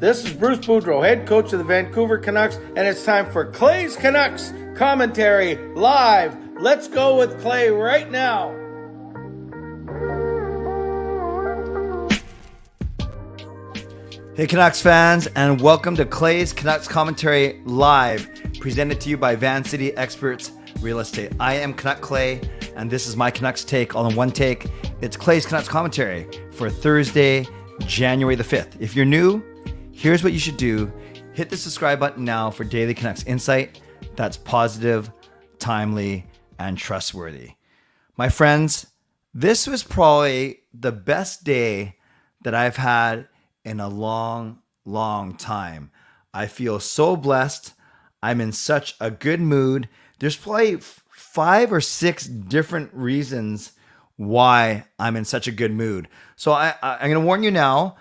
This is Bruce Boudreau, head coach of the Vancouver Canucks, and it's time for Clay's Canucks commentary live. Let's go with Clay right now. Hey Canucks fans, and welcome to Clay's Canucks commentary live, presented to you by Van City Experts Real Estate. I am Canuck Clay, and this is my Canucks take all in one take. It's Clay's Canucks commentary for Thursday, January the 5th. If you're new, here's what you should do. Hit the subscribe button now for daily Canucks insight that's positive, timely, and trustworthy. My friends, this was probably the best day that I've had in a long, long time. I feel so blessed. I'm in such a good mood. There's probably 5 or 6 different reasons why I'm in such a good mood. So I'm going to warn you now.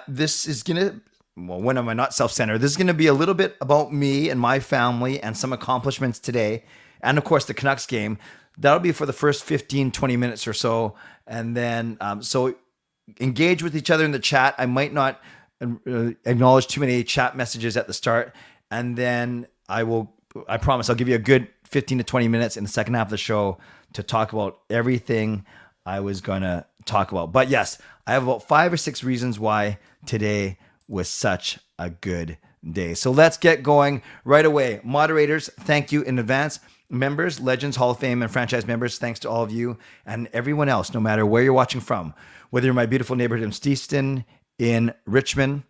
This is going to, well, when am I not self-centered? This is going to be a little bit about me and my family and some accomplishments today. And of course, the Canucks game. That'll be for the first 15, 20 minutes or so. And then, so engage with each other in the chat. I might not acknowledge too many chat messages at the start. And then I promise I'll give you a good 15 to 20 minutes in the second half of the show to talk about everything I was going to talk about. But yes, I have about 5 or 6 reasons why today was such a good day. So let's get going right away. Moderators, thank you in advance. Members, Legends, Hall of Fame, and franchise members, thanks to all of you and everyone else, no matter where you're watching from. Whether you're my beautiful neighborhood in Steveston, in Richmond,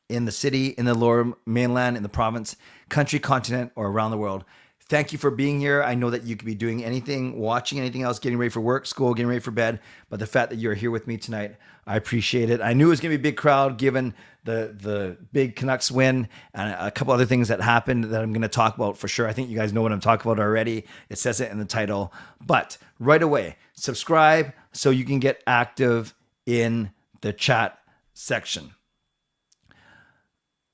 in the city, in the lower mainland, in the province, country, continent, or around the world. Thank you for being here. I know that you could be doing anything, watching anything else, getting ready for work, school, getting ready for bed. But the fact that you're here with me tonight, I appreciate it. I knew it was going to be a big crowd given the big Canucks win and a couple other things that happened that I'm going to talk about for sure. I think you guys know what I'm talking about already. It says it in the title. But right away, subscribe so you can get active in the chat section.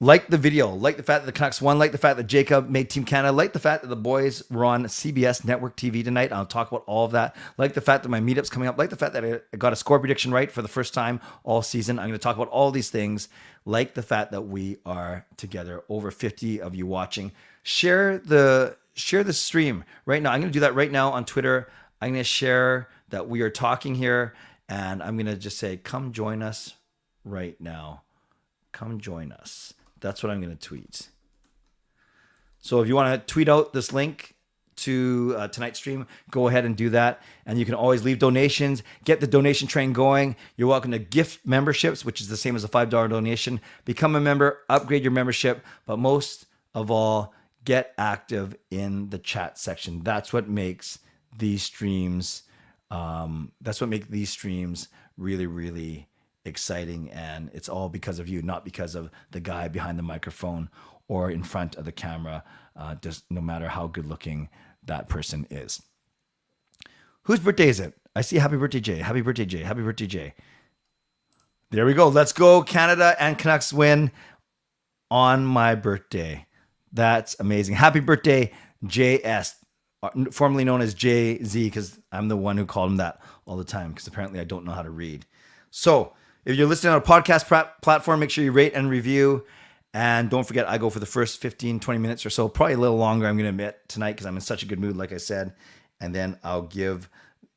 Like the video, like the fact that the Canucks won, like the fact that Jacob made Team Canada, like the fact that the boys were on CBS Network TV tonight. I'll talk about all of that. Like the fact that my meetup's coming up, like the fact that I got a score prediction right for the first time all season. I'm going to talk about all these things, like the fact that we are together, over 50 of you watching. Share the stream right now. I'm going to do that right now on Twitter. I'm going to share that we are talking here, and I'm going to just say, come join us right now. Come join us. That's what I'm going to tweet. So if you want to tweet out this link to tonight's stream, go ahead and do that. And you can always leave donations, get the donation train going. You're welcome to gift memberships, which is the same as a $5 donation. Become a member, upgrade your membership, but most of all, get active in the chat section. That's what makes these streams. Really, really exciting, and it's all because of you, not because of the guy behind the microphone or in front of the camera, just no matter how good looking that person is. Whose birthday is it? I see happy birthday Jay. Happy birthday Jay. Happy birthday Jay. There we go. Let's go. Canada and Canucks win on my birthday. That's amazing. Happy birthday JS, formerly known as JZ, because I'm the one who called him that all the time, because apparently I don't know how to read. So if you're listening on a podcast platform, make sure you rate and review. And don't forget, I go for the first 15, 20 minutes or so, probably a little longer, I'm going to admit, tonight, because I'm in such a good mood, like I said. And then I'll give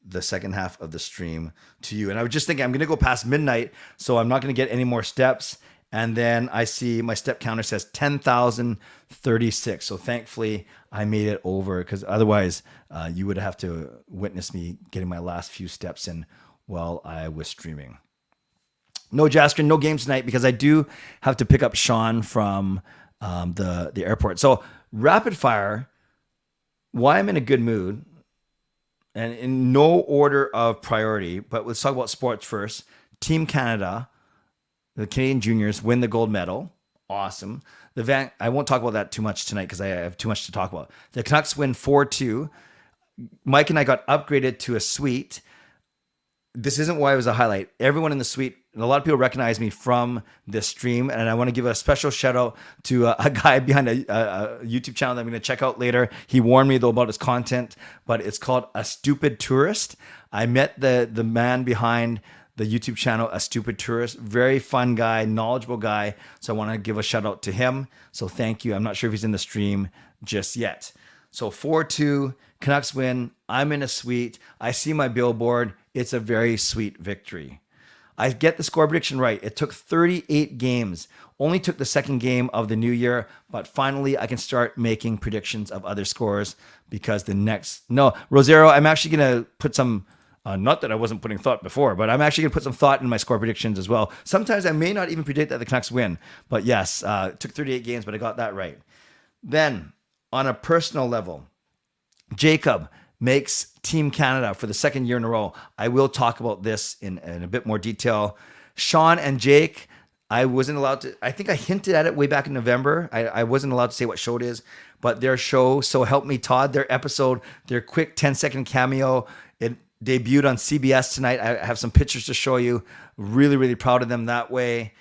the second half of the stream to you. And I was just thinking, I'm going to go past midnight, so I'm not going to get any more steps. And then I see my step counter says 10,036. So thankfully, I made it over, because otherwise you would have to witness me getting my last few steps in while I was streaming. No Jasker, no game tonight, because I do have to pick up Sean from the airport. So rapid fire, why I'm in a good mood, and in no order of priority, but let's talk about sports first. Team Canada, the Canadian juniors, win the gold medal. Awesome. I won't talk about that too much tonight because I have too much to talk about. The Canucks win 4-2. Mike and I got upgraded to a suite. This isn't why it was a highlight. Everyone in the suite, and a lot of people recognize me from this stream, and I want to give a special shout out to a guy behind a YouTube channel that I'm going to check out later. He warned me though about his content, but it's called A Stupid Tourist. I met the man behind the YouTube channel, A Stupid Tourist. Very fun guy, knowledgeable guy. So I want to give a shout out to him. So thank you. I'm not sure if he's in the stream just yet. So 4-2, Canucks win. I'm in a suite. I see my billboard. It's a very sweet victory. I get the score prediction right. It took 38 games. Only took the second game of the new year, but finally I can start making predictions of other scores because Rosero, I'm actually going to put some, not that I wasn't putting thought before, but I'm actually going to put some thought in my score predictions as well. Sometimes I may not even predict that the Canucks win, but yes, it took 38 games, but I got that right. Then on a personal level, Jacob makes Team Canada for the second year in a row. I will talk about this in a bit more detail. Sean and Jake, I wasn't allowed to, I think I hinted at it way back in November. I wasn't allowed to say what show it is, but their show, So Help Me Todd, their episode, their quick 10-second cameo, it debuted on CBS tonight. I have some pictures to show you. Really, really proud of them that way.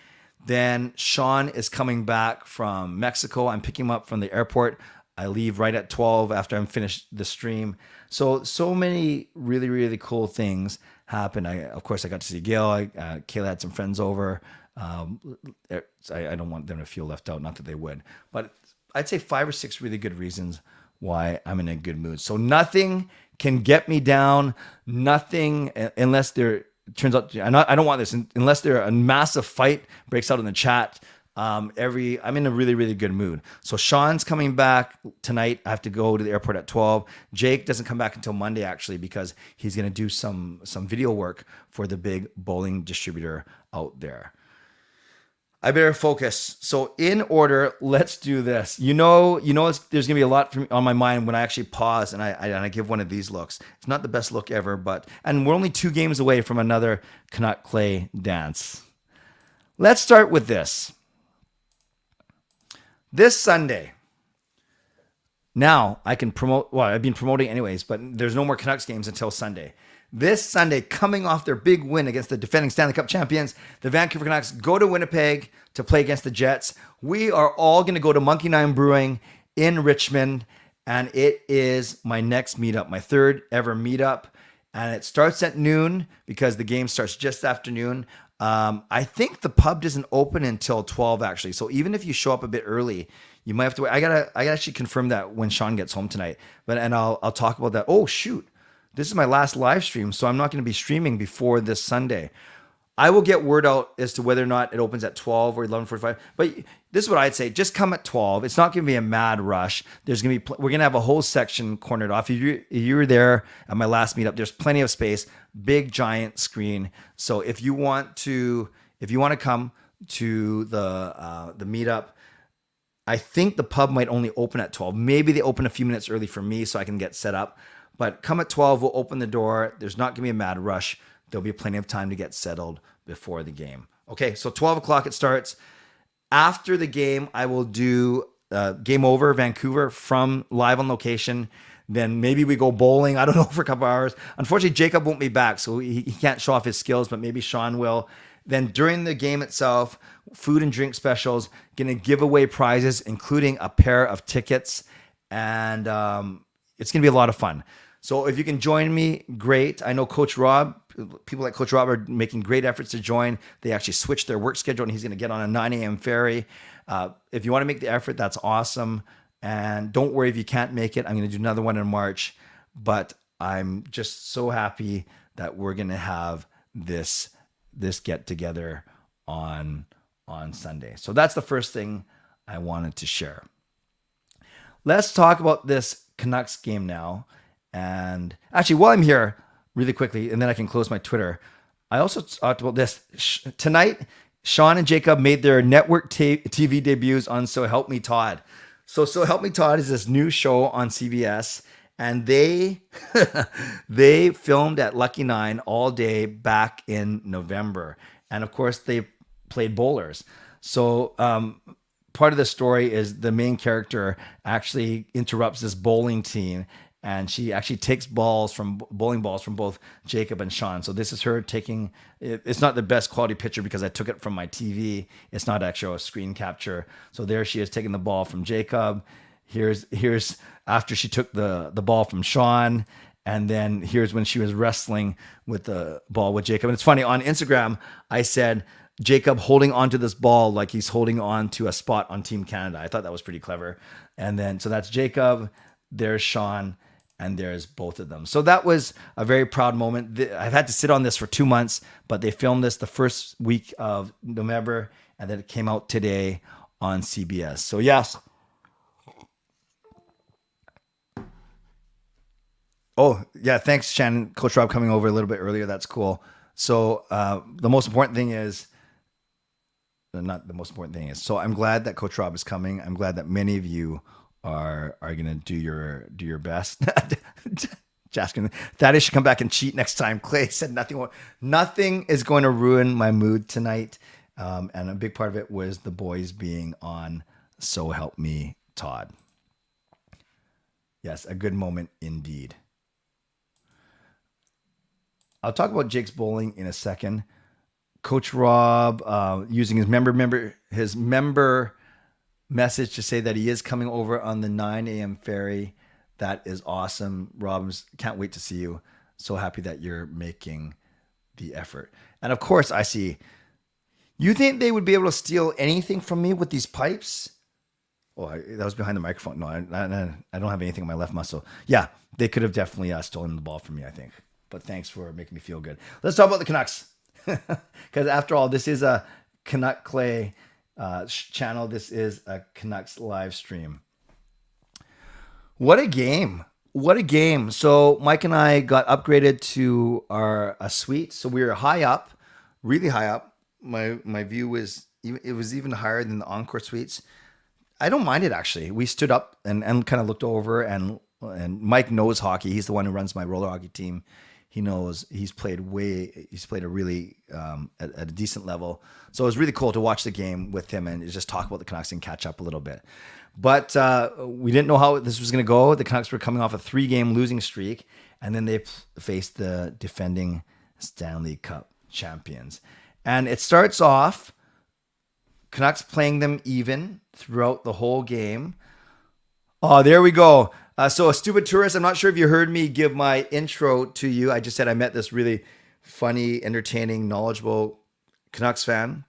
Then Sean is coming back from Mexico. I'm picking him up from the airport. I leave right at 12 after I'm finished the stream. So many really, really cool things happened. Of course, I got to see Gail. Kayla had some friends over. I don't want them to feel left out. Not that they would. But I'd say 5 or 6 really good reasons why I'm in a good mood. So nothing can get me down. Nothing, unless there turns out, I don't want this, unless there a massive fight breaks out in the chat. I'm in a really, really good mood. So Sean's coming back tonight. I have to go to the airport at 12. Jake doesn't come back until Monday, actually, because he's going to do some video work for the big bowling distributor out there. I better focus. So in order, let's do this. You know, there's going to be a lot on my mind when I actually pause and I give one of these looks. It's not the best look ever, and we're only 2 games away from another Canuck Clay dance. Let's start with this. This Sunday, now I can promote, well, I've been promoting anyways, but there's no more Canucks games until Sunday. This Sunday, coming off their big win against the defending Stanley Cup champions, the Vancouver Canucks go to Winnipeg to play against the Jets. We are all going to go to Monkey Nine Brewing in Richmond, and it is my next meetup, my 3rd ever meetup, and it starts at noon because the game starts just after noon. I think the pub doesn't open until 12 actually. So even if you show up a bit early, you might have to wait. I gotta actually confirm that when Sean gets home tonight, and I'll talk about that. Oh shoot. This is my last live stream, so I'm not going to be streaming before this Sunday. I will get word out as to whether or not it opens at 12 or 11:45. But this is what I'd say: just come at 12. It's not going to be a mad rush. We're going to have a whole section cornered off. If you were there at my last meetup, there's plenty of space, big giant screen. So if you want to come to the meetup, I think the pub might only open at 12. Maybe they open a few minutes early for me so I can get set up. But come at 12, we'll open the door. There's not going to be a mad rush. There'll be plenty of time to get settled before the game. Okay, so 12 o'clock it starts. After the game, I will do Game Over Vancouver from live on location. Then maybe we go bowling. I don't know, for a couple hours. Unfortunately, Jacob won't be back, so he can't show off his skills, but maybe Sean will. Then during the game itself, food and drink specials, going to give away prizes, including a pair of tickets. And it's going to be a lot of fun. So if you can join me, great. I know Coach Rob, people like Coach Rob are making great efforts to join. They actually switched their work schedule and he's going to get on a 9 a.m. ferry. If you want to make the effort, that's awesome. And don't worry if you can't make it. I'm going to do another one in March. But I'm just so happy that we're going to have this get together on Sunday. So that's the first thing I wanted to share. Let's talk about this Canucks game now. And actually, while I'm here, really quickly, and then I can close my Twitter, I also talked about this. Tonight, Sean and Jacob made their network TV debuts on So Help Me Todd. So Help Me Todd is this new show on CBS, and they filmed at Lucky 9 all day back in November. And of course, they played bowlers. So part of the story is the main character actually interrupts this bowling team, and she actually takes bowling balls from both Jacob and Sean. So this is her taking, it's not the best quality picture because I took it from my TV. It's not actually a screen capture. So there she is taking the ball from Jacob. Here's after she took the ball from Sean. And then here's when she was wrestling with the ball with Jacob. And it's funny, on Instagram, I said, Jacob holding onto this ball like he's holding on to a spot on Team Canada. I thought that was pretty clever. And then, so that's Jacob, there's Sean, and there's both of them. So that was a very proud moment. I've had to sit on this for 2 months, but they filmed this the first week of November, and then it came out today on CBS. So yes. Oh, yeah. Thanks, Shannon. Coach Rob coming over a little bit earlier. That's cool. So the most important thing is, not the most important thing is, so I'm glad that Coach Rob is coming. I'm glad that many of you are going to do your best. Jaskin, Thaddeus should come back and cheat next time. Clay said nothing is going to ruin my mood tonight. And a big part of it was the boys being on So Help Me, Todd. Yes, a good moment indeed. I'll talk about Jake's bowling in a second. Coach Rob using his member message to say that he is coming over on the 9 a.m. ferry. That is awesome. Rob, can't wait to see you. So happy that you're making the effort. And of course, I see. You think they would be able to steal anything from me with these pipes? Oh, that was behind the microphone. No, I don't have anything on my left muscle. Yeah, they could have definitely stolen the ball from me, I think. But thanks for making me feel good. Let's talk about the Canucks. Because after all, this is a Canuck Clay channel. This is a Canucks live stream. What a game. What a game. So Mike and I got upgraded to a suite. So we were high up, really high up. My view was even higher than the Encore suites. I don't mind it, actually. We stood up and kind of looked over, and Mike knows hockey. He's the one who runs my roller hockey team. He knows he's played a really at a decent level. So it was really cool to watch the game with him and just talk about the Canucks and catch up a little bit. But we didn't know how this was going to go. The Canucks were coming off a 3-game losing streak, and then they faced the defending Stanley Cup champions. And it starts off Canucks playing them even throughout the whole game. Oh, there we go. So a stupid tourist. I'm not sure if you heard me give my intro to you. I just said I met this really funny, entertaining, knowledgeable Canucks fan.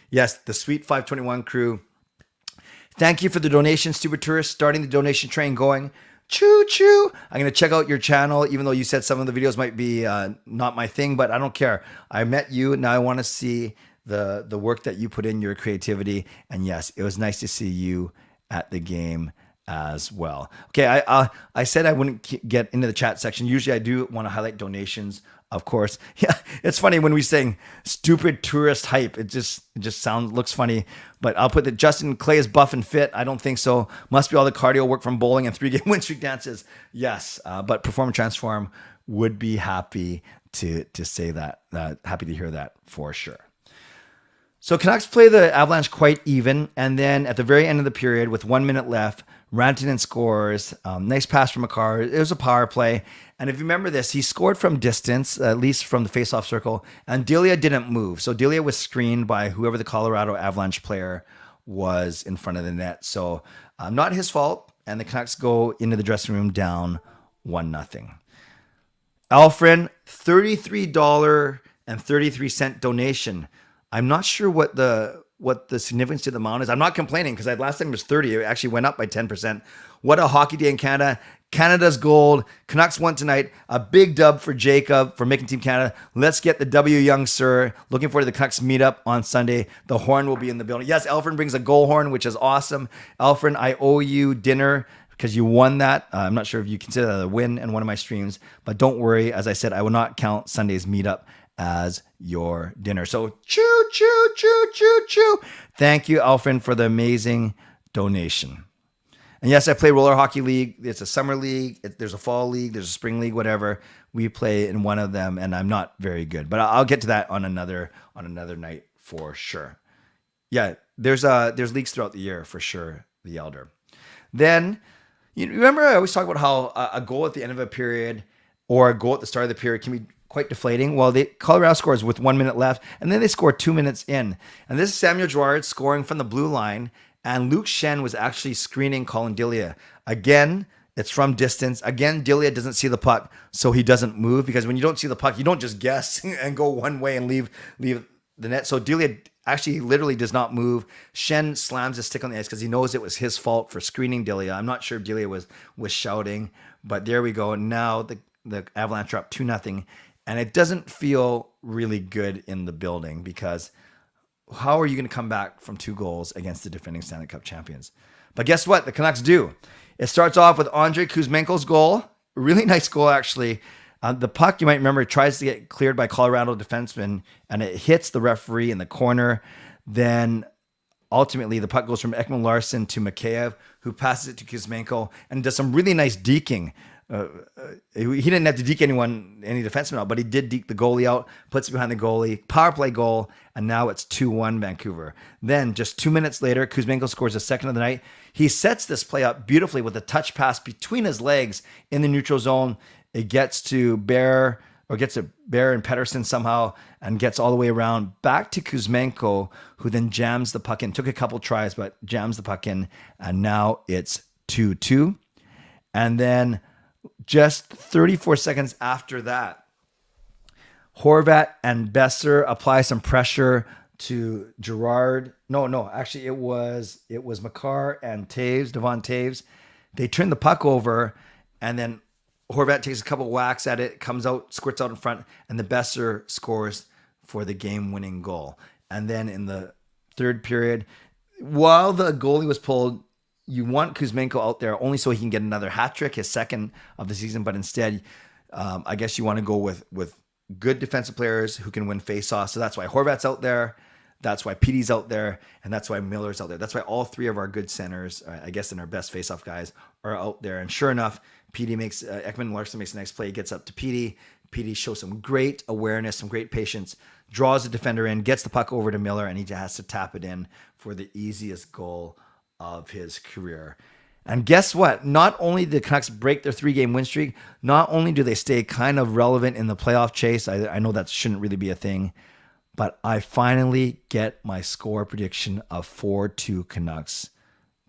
Yes, the Sweet 521 crew. Thank you for the donation, stupid tourist. Starting the donation train going. Choo choo. I'm going to check out your channel, even though you said some of the videos might be not my thing, but I don't care. I met you. Now I want to see the work that you put in, your creativity. And yes, it was nice to see you at the game as well. Okay, I said I wouldn't get into the chat section. Usually I do want to highlight donations, of course. Yeah, it's funny when we sing stupid tourist hype. It just looks funny. But I'll put that Justin Clay is buff and fit. I don't think so. Must be all the cardio work from bowling and 3-game win streak dances. Yes, but Perform and Transform would be happy to say that. Happy to hear that for sure. So Canucks play the Avalanche quite even, and then at the very end of the period, with 1 minute left, Rantanen scores. Nice pass from Makar. It was a power play. And if you remember this, he scored from distance, at least from the faceoff circle, and Delia didn't move. So Delia was screened by whoever the Colorado Avalanche player was in front of the net. So not his fault, and the Canucks go into the dressing room down 1-0. Elfren, $33.33 donation. I'm not sure what the significance of the amount is. I'm not complaining because last time it was 30. It actually went up by 10%. What a hockey day in Canada. Canada's gold. Canucks won tonight. A big dub for Jacob for making Team Canada. Let's get the W, young sir. Looking forward to the Canucks meetup on Sunday. The horn will be in the building. Yes, Elfren brings a goal horn, which is awesome. Elfren, I owe you dinner because you won that. I'm not sure if you consider that a win in one of my streams, but don't worry. As I said, I will not count Sunday's meetup as your dinner. So choo, choo, choo, choo, choo. Thank you, Elfren, for the amazing donation. And yes, I play roller hockey league. It's a summer league. There's a fall league. There's a spring league, whatever. We play in one of them, and I'm not very good. But I'll get to that on another night for sure. Yeah, there's leagues throughout the year for sure, the Elder. Then, you remember I always talk about how a goal at the end of a period or a goal at the start of the period can be quite deflating. Well, Colorado scores with 1 minute left, and then they score 2 minutes in. And this is Samuel Girard scoring from the blue line, and Luke Shen was actually screening Colin Delia. Again, It's from distance. Again, Delia doesn't see the puck, so he doesn't move, because when you don't see the puck, you don't just guess and go one way and leave the net. So Delia actually literally does not move. Schenn slams his stick on the ice because he knows it was his fault for screening Delia. I'm not sure if Delia was shouting, but there we go. Now the Avalanche are up 2-0, and it doesn't feel really good in the building, because how are you going to come back from 2 goals against the defending Stanley Cup champions? But guess what? The Canucks do. It starts off with Andrei Kuzmenko's goal. Really nice goal, actually. The puck, you might remember, tries to get cleared by Colorado defenseman, and it hits the referee in the corner. Then ultimately, the puck goes from Ekman Larsson to Mikheyev, who passes it to Kuzmenko and does some really nice deking. He didn't have to deke any defenseman out, but he did deke the goalie out, puts it behind the goalie, power play goal, and now it's 2-1 Vancouver. Then just 2 minutes later, Kuzmenko scores a second of the night. He sets this play up beautifully with a touch pass between his legs in the neutral zone. It gets to Bear and Pettersson somehow, and gets all the way around back to Kuzmenko, who then jams the puck in. Took a couple tries, but jams the puck in, and now it's 2-2. And then just 34 seconds after that, Horvat and Besser apply some pressure to Gerard. Actually, it was Makar and Devon Taves. They turn the puck over, and then Horvat takes a couple whacks at it, comes out, squirts out in front, and the Besser scores for the game-winning goal. And then in the third period, while the goalie was pulled, you want Kuzmenko out there only so he can get another hat trick, his second of the season. But instead, I guess you want to go with good defensive players who can win faceoffs. So that's why Horvat's out there. That's why Petey's out there. And that's why Miller's out there. That's why all 3 of our good centers, I guess, and our best faceoff guys are out there. And sure enough, Ekman Larsson makes a nice play, gets up to Petey. Petey shows some great awareness, some great patience, draws the defender in, gets the puck over to Miller, and he just has to tap it in for the easiest goal of his career. And guess what? Not only did the Canucks break their 3-game win streak, not only do they stay kind of relevant in the playoff chase, I know that shouldn't really be a thing, but I finally get my score prediction of 4-2 Canucks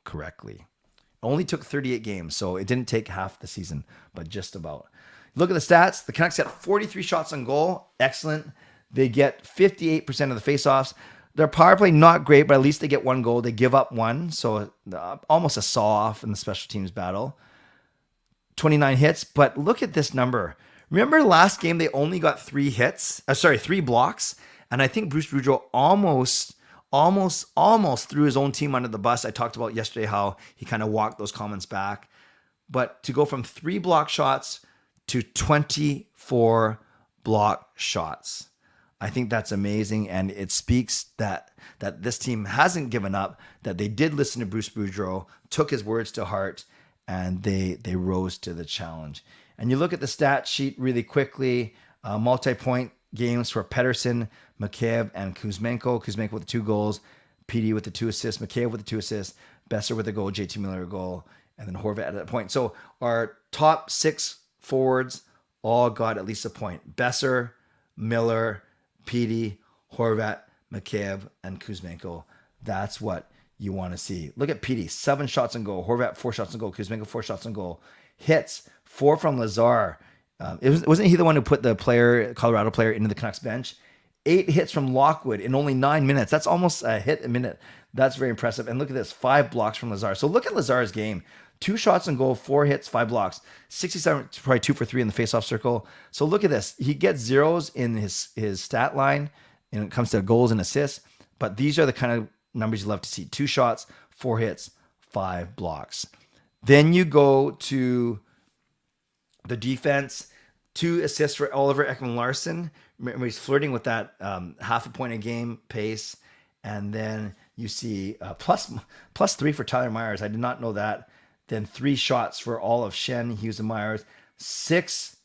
correctly. It only took 38 games, so it didn't take half the season, but just about. Look at the stats. The Canucks got 43 shots on goal. Excellent. They get 58% of the faceoffs. Their power play, not great, but at least they get 1 goal. They give up 1, so almost a saw-off in the special teams battle. 29 hits, but look at this number. Remember last game, they only got 3 blocks, and I think Bruce Boudreau almost threw his own team under the bus. I talked about yesterday how he kind of walked those comments back. But to go from 3 block shots to 24 block shots, I think that's amazing, and it speaks that this team hasn't given up, that they did listen to Bruce Boudreau, took his words to heart, and they rose to the challenge. And you look at the stat sheet really quickly, multi-point games for Pettersson, Mikheyev, and Kuzmenko. Kuzmenko with the 2 goals, Petey with the 2 assists, Mikheyev with the 2 assists, Besser with a goal, JT Miller a goal, and then Horvat at that point. So our top 6 forwards all got at least a point. Besser, Miller, Petey, Horvat, Mikheyev, and Kuzmenko. That's what you want to see. Look at Petey, 7 shots on goal. Horvat, 4 shots on goal. Kuzmenko, 4 shots on goal. Hits, 4 from Lazar. Wasn't he the one who put the Colorado player, into the Canucks bench? 8 hits from Lockwood in only 9 minutes. That's almost a hit a minute. That's very impressive. And look at this, 5 blocks from Lazar. So look at Lazar's game. 2 shots on goal, 4 hits, 5 blocks. 67, probably 2 for 3 in the faceoff circle. So look at this. He gets zeros in his stat line when it comes to goals and assists. But these are the kind of numbers you love to see. 2 shots, 4 hits, 5 blocks. Then you go to the defense. 2 assists for Oliver Ekman-Larsson. Remember, he's flirting with that half a point a game pace. And then you see plus 3 for Tyler Myers. I did not know that. Then 3 shots for all of Schenn, Hughes, and Myers. 6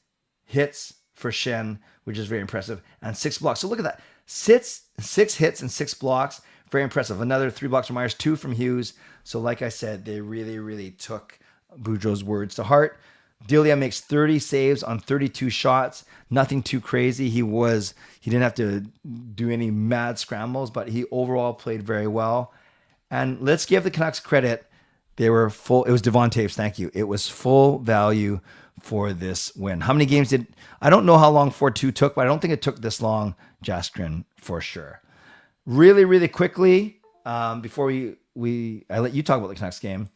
hits for Schenn, which is very impressive. And 6 blocks. So look at that. 6 hits and 6 blocks. Very impressive. Another 3 blocks from Myers, 2 from Hughes. So like I said, they really, really took Boudreau's words to heart. Delia makes 30 saves on 32 shots. Nothing too crazy. He didn't have to do any mad scrambles, but he overall played very well. And let's give the Canucks credit. They were full. It was Devon Taves. Thank you. It was full value for this win. How many games did, I don't know how long 4-2 took, but I don't think it took this long, Jaskrin, for sure. Really, really quickly, before I let you talk about the Canucks game,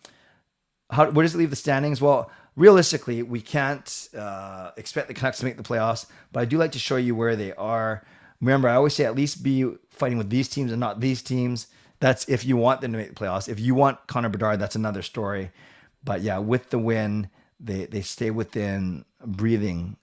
where does it leave the standings? Well, realistically, we can't expect the Canucks to make the playoffs, but I do like to show you where they are. Remember, I always say at least be fighting with these teams and not these teams. That's if you want them to make the playoffs. If you want Connor Bedard, that's another story. But yeah, with the win, they stay within breathing,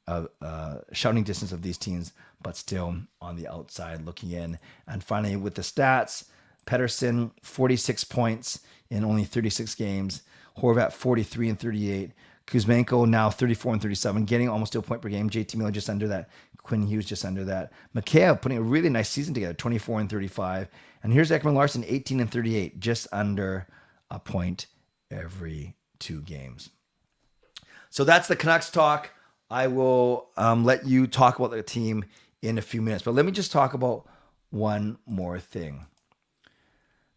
shouting distance of these teams, but still on the outside looking in. And finally, with the stats, Pettersson, 46 points in only 36 games. Horvat, 43 and 38. Kuzmenko now 34 and 37, getting almost to a point per game. JT Miller just under that. Quinn Hughes just under that. Mikheyev putting a really nice season together, 24 and 35. And here's Ekman Larsson, 18 and 38, just under a point every 2 games. So that's the Canucks talk. I will let you talk about the team in a few minutes. But let me just talk about one more thing.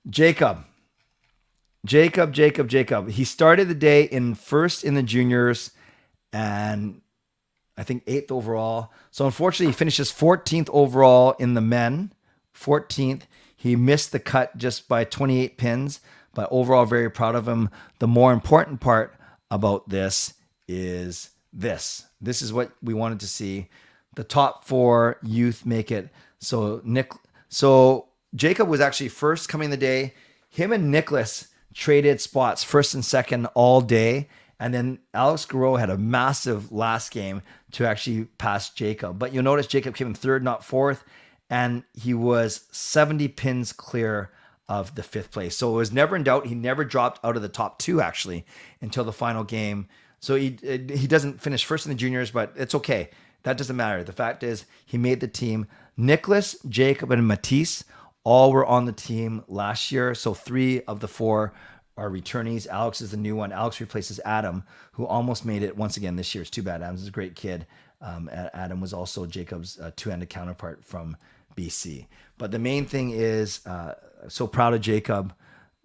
Jacob. He started the day in first in the juniors and I think 8th overall. So unfortunately, he finishes 14th overall in the men. 14th. He missed the cut just by 28 pins, but overall, very proud of him. The more important part about this is this. This is what we wanted to see. The top 4 youth make it. So Jacob was actually first coming the day. Him and Nicholas traded spots, first and second all day. And then Alex Garreau had a massive last game to actually pass Jacob. But you'll notice Jacob came in 3rd, not 4th. And he was 70 pins clear of the 5th place. So it was never in doubt. He never dropped out of the top 2, actually, until the final game. So he doesn't finish first in the juniors, but it's okay. That doesn't matter. The fact is he made the team. Nicholas, Jacob, and Matisse all were on the team last year. So 3 of the 4 are returnees. Alex is the new one. Alex replaces Adam, who almost made it once again this year. It's too bad. Adam's a great kid. Adam was also Jacob's two-handed counterpart from BC. But the main thing is, so proud of Jacob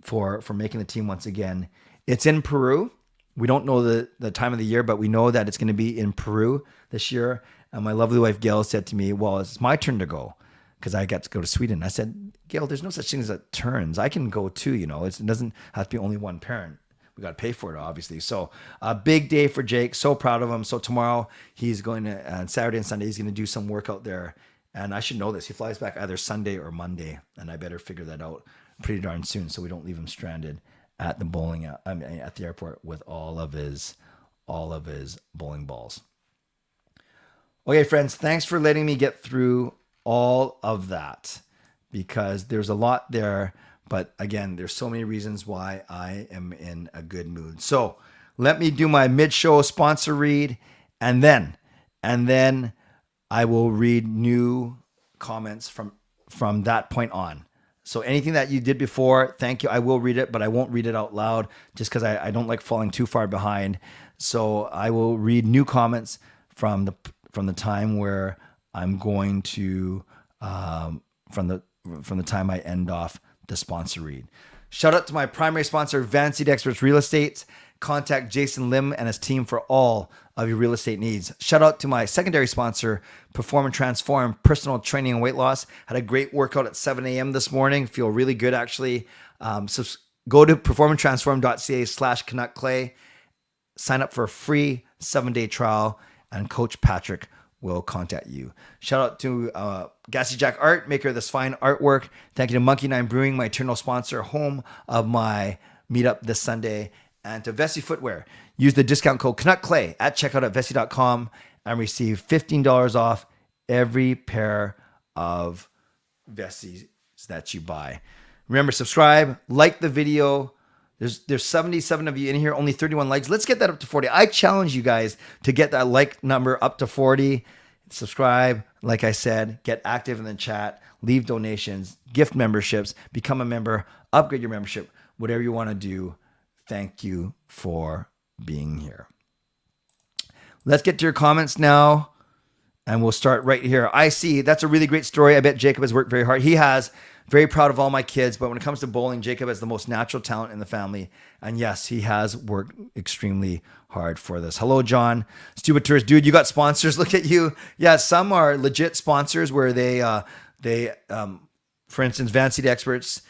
for making the team once again. It's in Peru. We don't know the time of the year, but we know that it's going to be in Peru this year. And my lovely wife, Gail, said to me, well, it's my turn to go because I got to go to Sweden. I said, Gail, there's no such thing as a turns. I can go too, It doesn't have to be only one parent. We got to pay for it, obviously. So a big day for Jake. So proud of him. So tomorrow he's going to, on Saturday and Sunday, he's going to do some work out there. And I should know this. He flies back either Sunday or Monday. And I better figure that out pretty darn soon so we don't leave him stranded at the at the airport with all of his bowling balls. Okay, friends, thanks for letting me get through all of that because there's a lot there. But again, there's so many reasons why I am in a good mood. So let me do my mid-show sponsor read, and then I will read new comments from that point on. So anything that you did before, thank you. I will read it, but I won't read it out loud just because I don't like falling too far behind. So I will read new comments from the time where I'm going to from the time I end off the sponsor read. Shout out to my primary sponsor, Van City Experts Real Estate. Contact Jason Lim and his team for all of your real estate needs. Shout out to my secondary sponsor, Perform and Transform Personal Training and Weight Loss. Had a great workout at 7 a.m. this morning. Feel really good, actually. So go to performandtransform.ca/CanuckClay. Sign up for a free 7-day trial, and Coach Patrick will contact you. Shout out to Gassy Jack Art, maker of this fine artwork. Thank you to Monkey 9 Brewing, my eternal sponsor, home of my meetup this Sunday. And to Vessi Footwear, use the discount code CanuckClay at checkout at Vessi.com and receive $15 off every pair of Vessis that you buy. Remember, subscribe, like the video. There's 77 of you in here, only 31 likes. Let's get that up to 40. I challenge you guys to get that like number up to 40. Subscribe, like I said, get active in the chat, leave donations, gift memberships, become a member, upgrade your membership, whatever you want to do. Thank you for being here. Let's get to your comments now. And we'll start right here. I see. That's a really great story. I bet Jacob has worked very hard. He has. Very proud of all my kids. But when it comes to bowling, Jacob has the most natural talent in the family. And yes, he has worked extremely hard for this. Hello, John. Stupid Tours. Dude, you got sponsors. Look at you. Yeah, some are legit sponsors where for instance, Van City Experts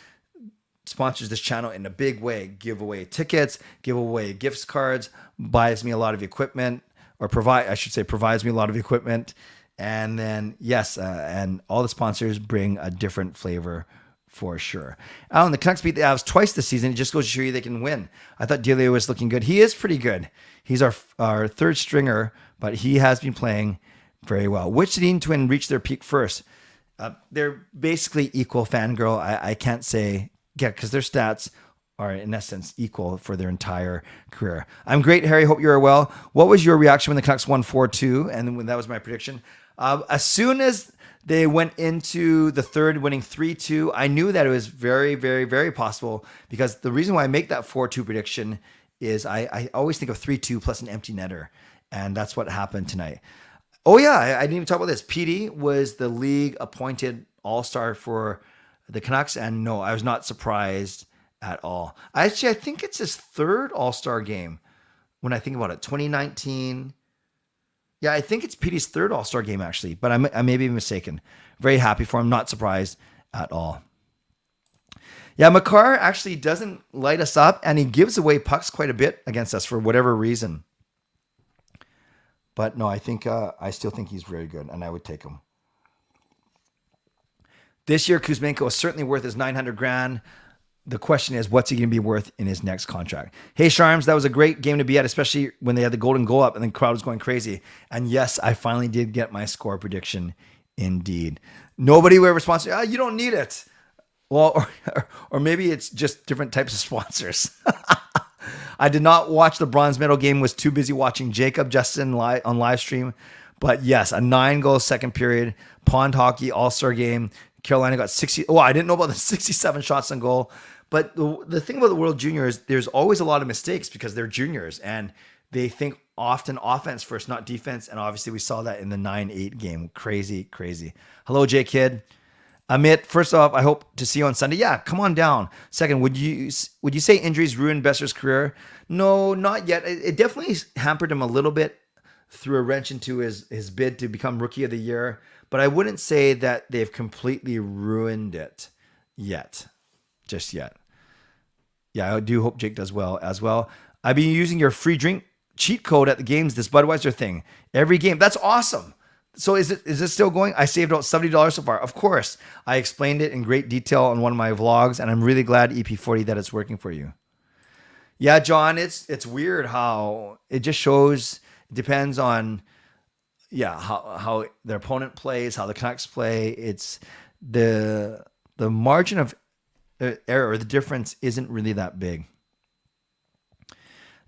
sponsors this channel in a big way. Give away tickets, give away gift cards, buys me a lot of equipment. Provides me a lot of equipment. And then, yes, and all the sponsors bring a different flavor for sure. Alan, the Canucks beat the Avs twice this season. It just goes to show you they can win. I thought Delia was looking good. He is pretty good. He's our third stringer, but he has been playing very well. Which Sedin twin reached their peak first? They're basically equal, Fangirl. I can't say, because their stats are in essence equal for their entire career. I'm great, Harry. Hope you're well. What was your reaction when the Canucks won 4-2? And when that was my prediction. As soon as they went into the third, winning 3-2, I knew that it was very, very, very possible, because the reason why I make that 4-2 prediction is I always think of 3-2 plus an empty netter, and that's what happened tonight. Oh yeah, I didn't even talk about this. PD was the league appointed all-star for the Canucks, and no, I was not surprised at all. I think it's his third all-star game when I think about it. 2019. Yeah, I think it's PD's third all-star game actually, but I may be mistaken. Very happy for him, not surprised at all. Yeah, Makar actually doesn't light us up, and he gives away pucks quite a bit against us for whatever reason. But no, I still think he's very good, and I would take him. This year, Kuzmenko is certainly worth his $900,000. The question is, what's he going to be worth in his next contract? Hey, Charms, that was a great game to be at, especially when they had the golden goal up and the crowd was going crazy. And yes, I finally did get my score prediction indeed. Nobody will ever sponsor. You don't need it. Well, or maybe it's just different types of sponsors. I did not watch the bronze medal game, was too busy watching Jacob Justin on live stream. But yes, a 9-goal second period, pond hockey all-star game. Carolina got 60. Oh, I didn't know about the 67 shots on goal. But the thing about the World Juniors, there's always a lot of mistakes because they're juniors and they think often offense first, not defense. And obviously we saw that in the 9-8 game. Crazy, crazy. Hello, J Kid. Amit, first off, I hope to see you on Sunday. Yeah, come on down. Second, would you say injuries ruined Besser's career? No, not yet. It definitely hampered him a little bit, threw a wrench into his bid to become Rookie of the Year. But I wouldn't say that they've completely ruined it yet. Just yet. Yeah, I do hope Jake does well as well. I've been using your free drink cheat code at the games, this Budweiser thing. Every game. That's awesome. So is this still going? I saved about $70 so far. Of course. I explained it in great detail on one of my vlogs, and I'm really glad, EP40, that it's working for you. Yeah, John, it's weird how it just shows, it depends on how their opponent plays, how the Canucks play. It's the margin of error, the difference isn't really that big.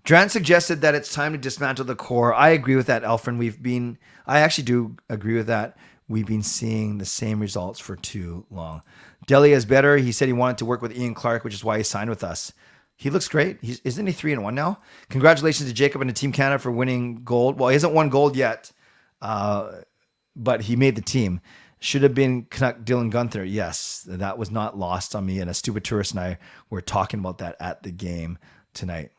Drant suggested that it's time to dismantle the core. I agree with that, Elfren. I actually do agree with that. We've been seeing the same results for too long. Delia is better. He said he wanted to work with Ian Clark, which is why he signed with us. He looks great. Isn't he 3-1 now? Congratulations to Jacob and to Team Canada for winning gold. Well, he hasn't won gold yet, but he made the team. Should have been Canuck Dylan Gunther. Yes, that was not lost on me. And a stupid tourist and I were talking about that at the game tonight.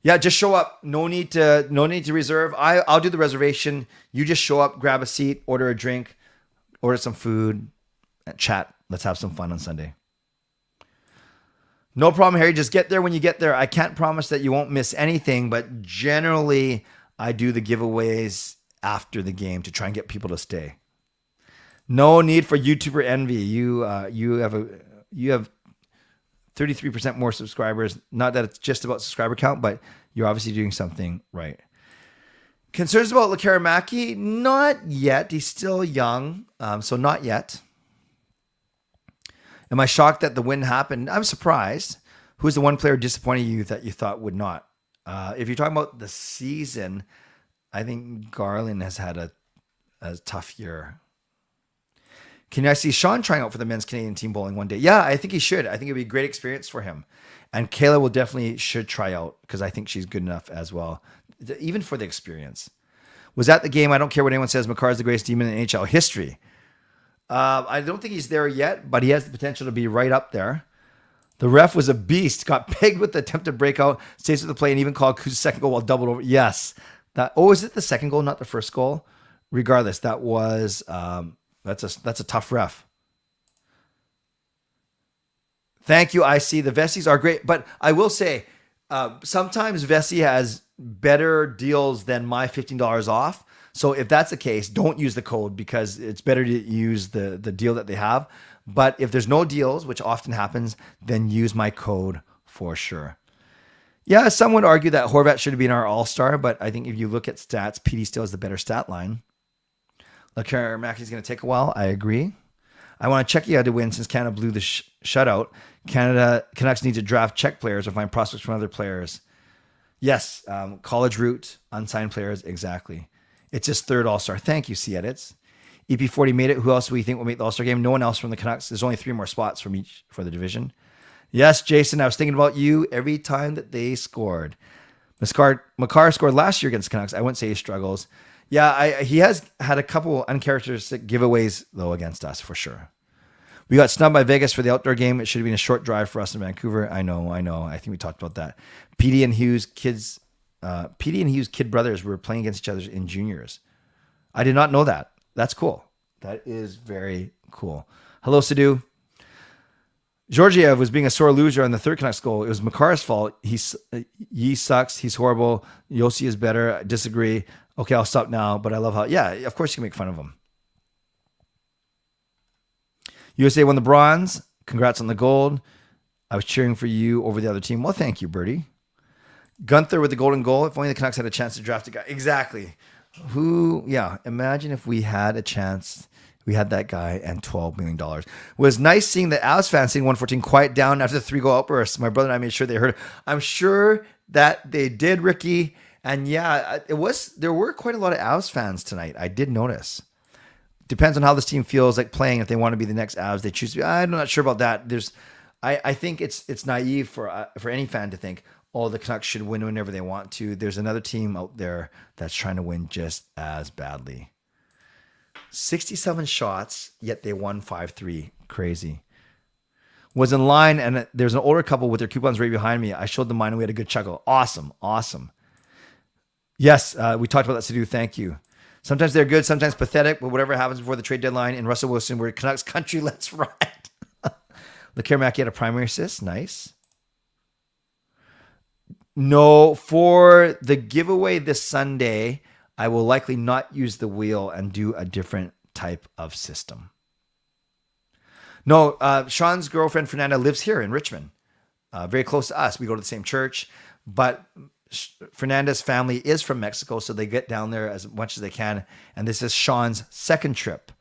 Yeah, just show up. No need to reserve. I'll do the reservation. You just show up, grab a seat, order a drink, order some food, and chat. Let's have some fun on Sunday. No problem, Harry. Just get there when you get there. I can't promise that you won't miss anything, but generally I do the giveaways after the game to try and get people to stay. No need for YouTuber envy. You have 33% more subscribers. Not that it's just about subscriber count, but you're obviously doing something right. Concerns about Lekaramaki? Not yet. He's still young, so not yet. Am I shocked that the win happened? I'm surprised. Who's the one player disappointing you that you thought would not? If you're talking about the season, I think Garland has had a tough year. Can I see Sean trying out for the men's Canadian team bowling one day? Yeah, I think he should. I think it'd be a great experience for him. And Kayla should try out because I think she's good enough as well, even for the experience. Was at the game. I don't care what anyone says. Makar is the greatest demon in NHL history. I don't think he's there yet, but he has the potential to be right up there. The ref was a beast. Got pegged with the attempted breakout. Stays with the play and even called Kuz's second goal while doubled over. Yes. Is it the second goal, not the first goal? Regardless, that was that's a tough ref. Thank you, IC. The Vessies are great, but I will say sometimes Vessi has better deals than my $15 off. So if that's the case, don't use the code because it's better to use the deal that they have. But if there's no deals, which often happens, then use my code for sure. Yeah, some would argue that Horvat should have been our all-star, but I think if you look at stats, PD still has the better stat line. LeClaire Mackey's going to take a while. I agree. I want to check you out to win since Canada blew the shutout. Canucks need to draft Czech players or find prospects from other players. Yes, college route, unsigned players, exactly. It's his third all-star. Thank you, C-Edits. EP40 made it. Who else do we think will make the all-star game? No one else from the Canucks. There's only 3 more spots from each for the division. Yes, Jason, I was thinking about you every time that they scored. Makar scored last year against Canucks. I wouldn't say he struggles. Yeah, he has had a couple uncharacteristic giveaways, though, against us, for sure. We got snubbed by Vegas for the outdoor game. It should have been a short drive for us in Vancouver. I know. I think we talked about that. PD and Hughes kid brothers were playing against each other in juniors. I did not know that. That's cool. That is very cool. Hello, Sidhu. Georgiev was being a sore loser on the third Canucks goal. It was Makar's fault. He sucks. He's horrible. Yossi is better. I disagree. Okay, I'll stop now, but I love how, yeah, of course you can make fun of him. USA won the bronze. Congrats on the gold. I was cheering for you over the other team. Well, thank you, Birdie. Gunther with the golden goal. If only the Canucks had a chance to draft a guy. Exactly. Imagine if we had a chance. We had that guy and $12 million. It was nice seeing the Avs fans seeing 114 quiet down after the 3-goal outburst. My brother and I made sure they heard it. I'm sure that they did, Ricky. And yeah, there were quite a lot of Avs fans tonight. I did notice. Depends on how this team feels like playing. If they want to be the next Avs, they choose to be. I'm not sure about that. I think it's naive for any fan to think, oh, the Canucks should win whenever they want to. There's another team out there that's trying to win just as badly. 67 shots, yet they won 5-3. Crazy. Was in line, and there's an older couple with their coupons right behind me. I showed them mine, and we had a good chuckle. Awesome. Yes, we talked about that, Sidhu. Thank you. Sometimes they're good, sometimes pathetic, but whatever happens before the trade deadline in Russell Wilson, we're Canucks country. Let's ride. LeClaire Mackey had a primary assist. Nice. No, for the giveaway this Sunday, I will likely not use the wheel and do a different type of system. No, Sean's girlfriend, Fernanda, lives here in Richmond, very close to us. We go to the same church, but Fernanda's family is from Mexico, so they get down there as much as they can. And this is Sean's second trip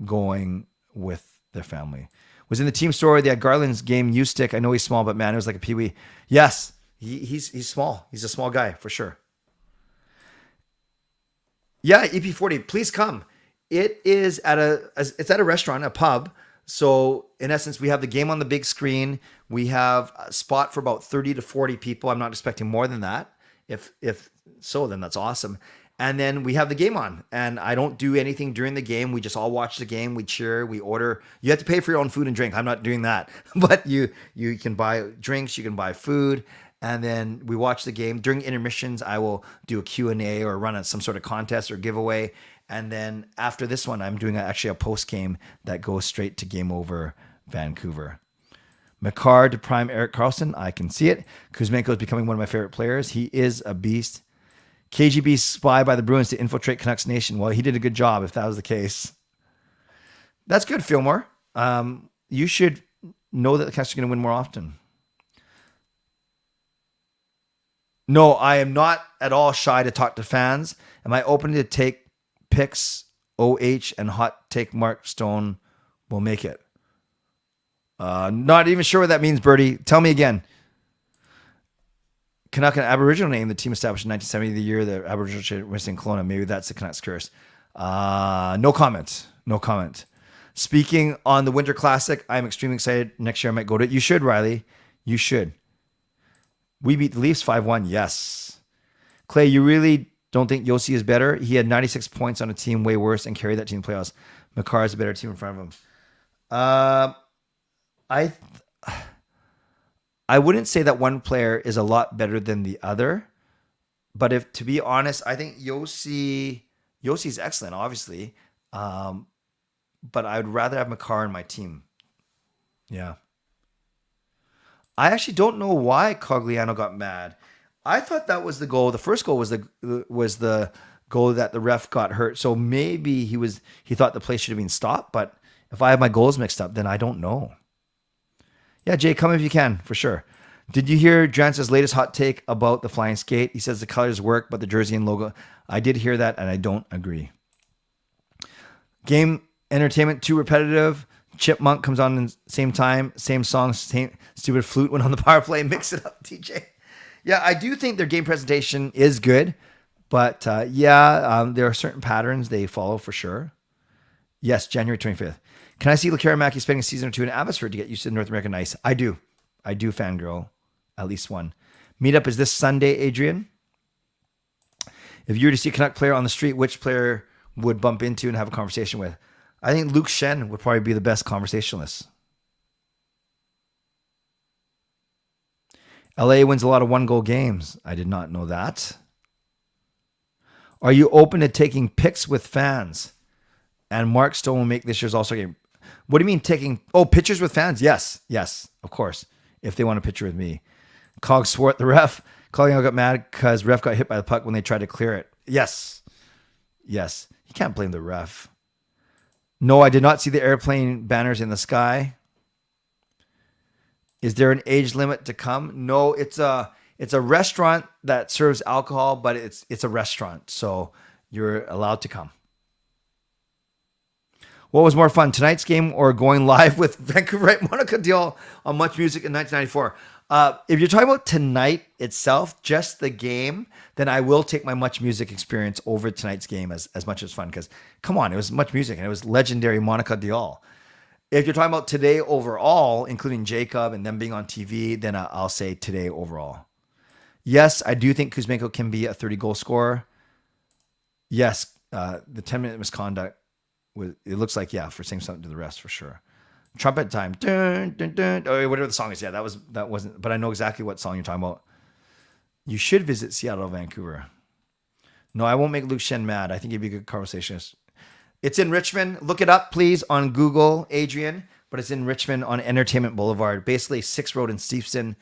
going with their family. Was in the team store. They had Garland's game use stick. I know he's small, but man, it was like a peewee. Yes, he's small. He's a small guy for sure. Yeah, EP40, please come. It is at a restaurant, a pub. So in essence, we have the game on the big screen. We have a spot for about 30 to 40 people. I'm not expecting more than that. If so, then that's awesome. And then we have the game on, and I don't do anything during the game. We just all watch the game. We cheer, we order. You have to pay for your own food and drink. I'm not doing that, but you can buy drinks, you can buy food. And then we watch the game. During intermissions, I will do a Q&A or run some sort of contest or giveaway. And then after this one, I'm doing actually a post-game that goes straight to Game Over Vancouver. Makar to prime Erik Karlsson. I can see it. Kuzmenko is becoming one of my favorite players. He is a beast. KGB spy by the Bruins to infiltrate Canucks Nation. Well, he did a good job if that was the case. That's good, Fillmore. You should know that the Canucks are going to win more often. No, I am not at all shy to talk to fans. Am I open to take picks? OH and hot take Mark Stone will make it. Not even sure what that means, Birdie. Tell me again. Canuck, an Aboriginal name, the team established in 1970, the year the Aboriginal was in Kelowna. Maybe that's the Canucks curse. No comment. Speaking on the Winter Classic, I'm extremely excited. Next year I might go to it. You should, Riley. You should. We beat the Leafs 5-1. Yes. Clay, you really Don't think Yossi is better. He had 96 points on a team way worse and carried that team to the playoffs. Makar is a better team in front of him. I wouldn't say that one player is a lot better than the other. But if to be honest, I think Yossi's excellent, obviously. But I'd rather have Makar in my team. Yeah. I actually don't know why Cogliano got mad. I thought that was the goal. The first goal was the goal that the ref got hurt. So maybe he thought the play should have been stopped. But if I have my goals mixed up, then I don't know. Yeah, Jay, come if you can, for sure. Did you hear Drance's latest hot take about the flying skate? He says the colors work, but the jersey and logo. I did hear that, and I don't agree. Game entertainment too repetitive. Chipmunk comes on in same time, same song, same stupid flute went on the power play. Mix it up, TJ. Yeah, I do think their game presentation is good, but there are certain patterns they follow for sure. Yes, January 25th. Can I see Lekaramaki spending a season or two in Abbotsford to get used to North American ice? I do, fangirl. At least one. Meetup is this Sunday, Adrian. If you were to see a Canuck player on the street, which player would bump into and have a conversation with? I think Luke Shen would probably be the best conversationalist. LA wins a lot of one-goal games. I did not know that. Are you open to taking pics with fans? And Mark Stone will make this year's All-Star game. What do you mean taking... Oh, pictures with fans? Yes, of course. If they want a picture with me. Cog swore at the ref. Cogliano got mad because ref got hit by the puck when they tried to clear it. Yes. You can't blame the ref. No, I did not see the airplane banners in the sky. Is there an age limit to come? No, it's a restaurant that serves alcohol, but it's a restaurant, so you're allowed to come. What was more fun, tonight's game or going live with Vancouver right Monica Deal on Much Music in 1994? If you're talking about tonight itself, just the game, then I will take my Much Music experience over tonight's game as much as fun. Because, come on, it was Much Music and it was legendary Monica Deal. If you're talking about today overall, including Jacob and them being on TV, then I'll say today overall. Yes, I do think Kuzmenko can be a 30-goal scorer. Yes, the 10-minute misconduct, it looks like, for saying something to the rest for sure. Trumpet time. Dun, dun, dun. Oh, whatever the song is. Yeah, that wasn't, but I know exactly what song you're talking about. You should visit Seattle, Vancouver. No, I won't make Luke Shen mad. I think he'd be a good conversationalist. It's in Richmond. Look it up, please, on Google, Adrian. But it's in Richmond on Entertainment Boulevard, basically 6th Road in Steveston.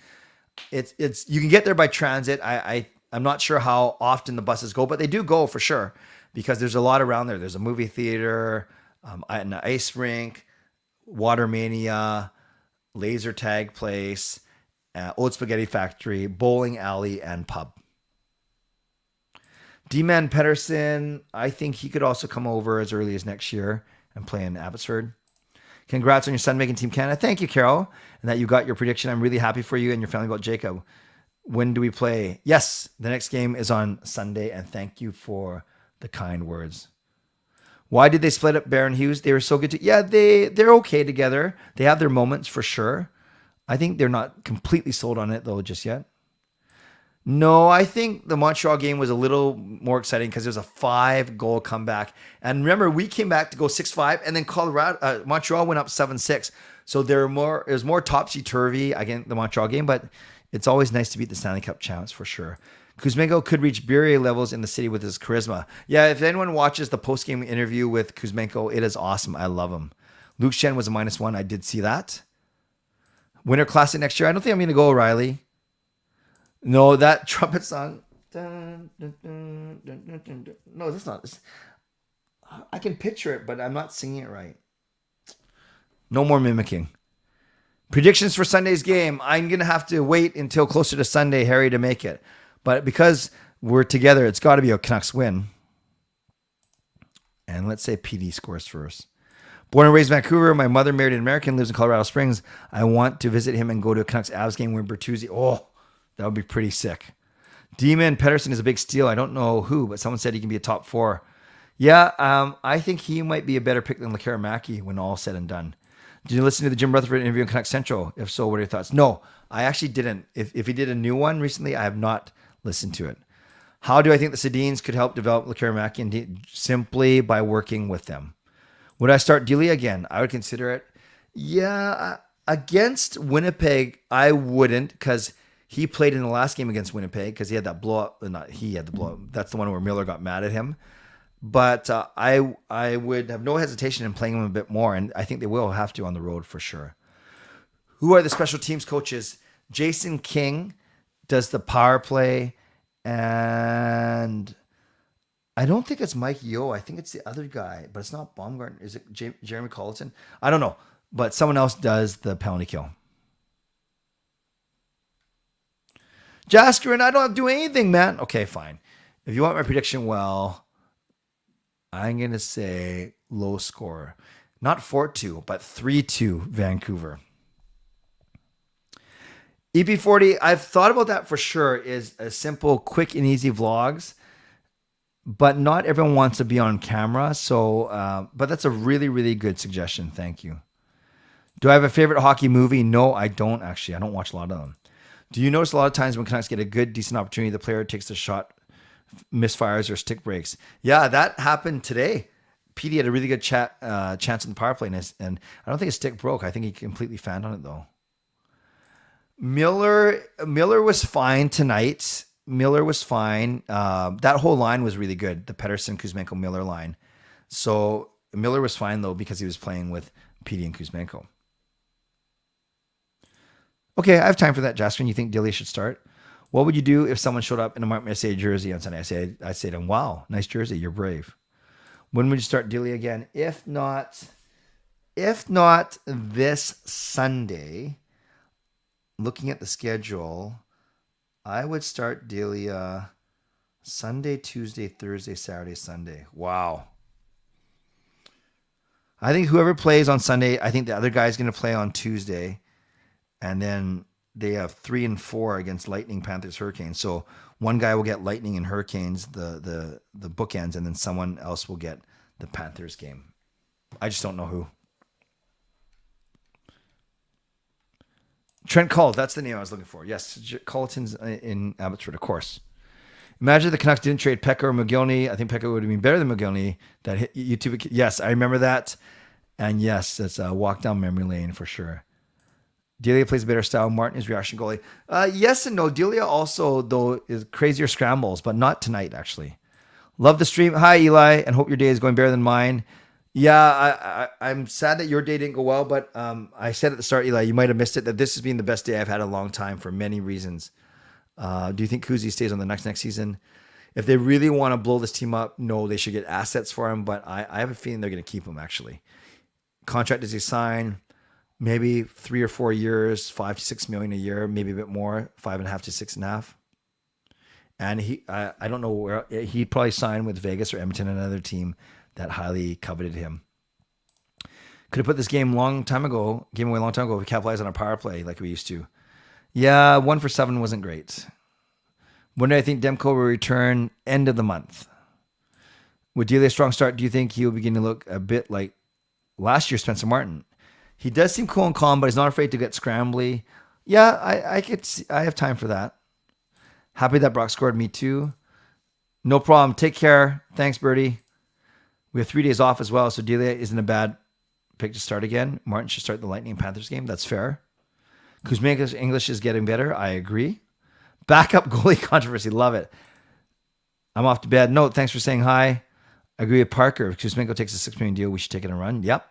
It's you can get there by transit. I'm not sure how often the buses go, but they do go for sure because there's a lot around there. There's a movie theater, an ice rink, Water Mania, laser tag place, Old Spaghetti Factory, bowling alley, and pub. D-Man Pedersen, I think he could also come over as early as next year and play in Abbotsford. Congrats on your son making Team Canada. Thank you, Carol, and that you got your prediction. I'm really happy for you and your family about Jacob. When do we play? Yes, the next game is on Sunday, and thank you for the kind words. Why did they split up Baron Hughes? They were so good. They're okay together. They have their moments for sure. I think they're not completely sold on it, though, just yet. No, I think the Montreal game was a little more exciting because it was a 5-goal comeback. And remember, we came back to go 6-5, and then Montreal went up 7-6. So it was more topsy-turvy again, the Montreal game, but it's always nice to beat the Stanley Cup champs for sure. Kuzmenko could reach Biré levels in the city with his charisma. Yeah, if anyone watches the post-game interview with Kuzmenko, it is awesome. I love him. Luke Shen was a -1. I did see that. Winter Classic next year. I don't think I'm going to go, Riley. No, that trumpet song. Dun, dun, dun, dun, dun, dun, dun. No, that's not. I can picture it, but I'm not singing it right. No more mimicking. Predictions for Sunday's game. I'm going to have to wait until closer to Sunday, Harry, to make it. But because we're together, it's got to be a Canucks win. And let's say PD scores first. Born and raised in Vancouver. My mother married an American, lives in Colorado Springs. I want to visit him and go to a Canucks Avs game where Bertuzzi. Oh, that would be pretty sick. D-Man Pedersen is a big steal. I don't know who, but someone said he can be a top 4. Yeah, I think he might be a better pick than Lekaramaki when all said and done. Did you listen to the Jim Rutherford interview on Canucks Central? If so, what are your thoughts? No, I actually didn't. If he did a new one recently, I have not listened to it. How do I think the Sedins could help develop the Dravakian? Simply by working with them. Would I start Delia again? I would consider it. Yeah, against Winnipeg, I wouldn't, because he played in the last game against Winnipeg because he had that blow up. Not he had the blow up. That's the one where Miller got mad at him. But I would have no hesitation in playing him a bit more, and I think they will have to on the road for sure. Who are the special teams coaches? Jason King does the power play, and I don't think it's Mike Yeo. I think it's the other guy, but it's not Baumgartner. Is it Jeremy Colleton? I don't know, but someone else does the penalty kill. Jasker, I don't have to do anything, man. Okay, fine. If you want my prediction, well, I'm going to say low score. Not 4-2, but 3-2 Vancouver. EP40, I've thought about that for sure, is a simple, quick, and easy vlogs. But not everyone wants to be on camera. So, but that's a really, really good suggestion. Thank you. Do I have a favorite hockey movie? No, I don't actually. I don't watch a lot of them. Do you notice a lot of times when Canucks get a good, decent opportunity, the player takes the shot, misfires, or stick breaks? Yeah, that happened today. PD had a really good chance on the power play, and I don't think his stick broke. I think he completely fanned on it, though. Miller was fine tonight. Miller was fine. That whole line was really good, the Pettersson, Kuzmenko, Miller line. So Miller was fine, though, because he was playing with PD and Kuzmenko. Okay, I have time for that, Jasper. You think Delia should start? What would you do if someone showed up in a Mark Messier jersey on Sunday? I'd say to him, wow, nice jersey. You're brave. When would you start Delia again? If not this Sunday, looking at the schedule, I would start Delia Sunday, Tuesday, Thursday, Saturday, Sunday. Wow. I think whoever plays on Sunday, I think the other guy's going to play on Tuesday. And then they have 3 and 4 against Lightning, Panthers, Hurricanes. So one guy will get Lightning and Hurricanes, the bookends, and then someone else will get the Panthers game. I just don't know who. Trent Cull, that's the name I was looking for. Yes, Colleton's in Abbotsford, of course. Imagine the Canucks didn't trade Pekka or McGillney. I think Pekka would have been better than McGillney. That hit YouTube. Yes, I remember that. And yes, it's a walk down memory lane for sure. Delia plays a better style. Martin is reaction goalie. Yes and no. Delia also, though, is crazier scrambles, but not tonight, actually. Love the stream. Hi, Eli, and hope your day is going better than mine. Yeah, I'm sad that your day didn't go well, but I said at the start, Eli, you might have missed it, that this has been the best day I've had in a long time for many reasons. Do you think Kuzi stays on the next season? If they really want to blow this team up, no, they should get assets for him, but I have a feeling they're going to keep him, actually. Contract does he sign? Maybe 3 or 4 years, $5 to $6 million a year, maybe a bit more, 5.5 to 6.5. And I don't know where he probably signed with Vegas or Edmonton, another team that highly coveted him. Could have put this game away a long time ago if we capitalized on our power play like we used to. Yeah, 1 for 7 wasn't great. When do I think Demko will return? End of the month. With Delia strong start, do you think he'll begin to look a bit like last year Spencer Martin? He does seem cool and calm, but he's not afraid to get scrambly. Yeah, I have time for that. Happy that Brock scored. Me too. No problem. Take care. Thanks, Birdie. We have 3 days off as well, so Delia isn't a bad pick to start again. Martin should start the Lightning and Panthers game. That's fair. Kuzmenko's English is getting better. I agree. Backup goalie controversy. Love it. I'm off to bed. No, thanks for saying hi. I agree with Parker. If Kuzmenko takes a $6 million deal, we should take it and run. Yep.